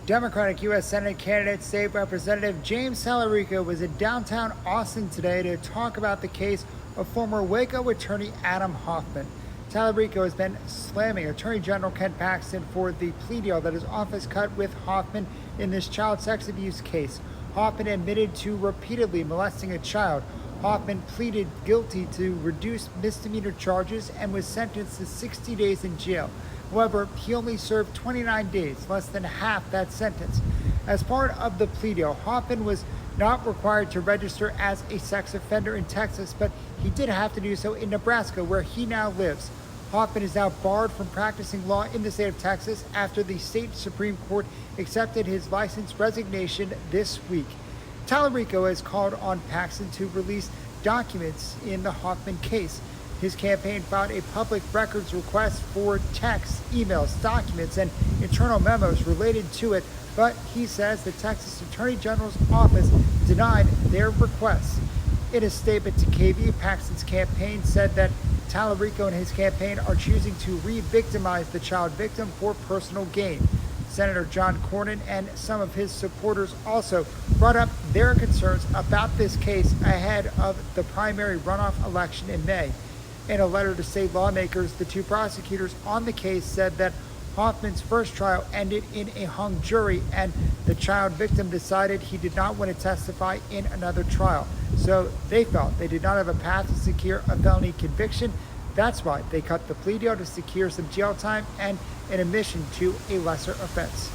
Democratic U.S. Senate candidate State Representative James Talarico was in downtown Austin today to talk about the case of former Waco attorney Adam Hoffman. Talarico has been slamming Attorney General Ken Paxton for the plea deal that his office cut with Hoffman in this child sex abuse case. Hoffman admitted to repeatedly molesting a child. Hoffman pleaded guilty to reduced misdemeanor charges and was sentenced to 60 days in jail. However, he only served 29 days, less than half that sentence. As part of the plea deal, Hoffman was not required to register as a sex offender in Texas, but he did have to do so in Nebraska, where he now lives. Hoffman is now barred from practicing law in the state of Texas after the state Supreme Court accepted his license resignation this week. Talarico has called on Paxton to release documents in the Hoffman case. His campaign filed a public records request for texts, emails, documents, and internal memos related to it, but he says the Texas Attorney General's office denied their requests. In a statement to KV, Paxton's campaign said that Talarico and his campaign are choosing to re-victimize the child victim for personal gain. Senator John Cornyn and some of his supporters also brought up their concerns about this case ahead of the primary runoff election in May. In a letter to state lawmakers, the two prosecutors on the case said that Hoffman's first trial ended in a hung jury, and the child victim decided he did not want to testify in another trial. So they felt they did not have a path to secure a felony conviction. That's why they cut the plea deal to secure some jail time and an admission to a lesser offense.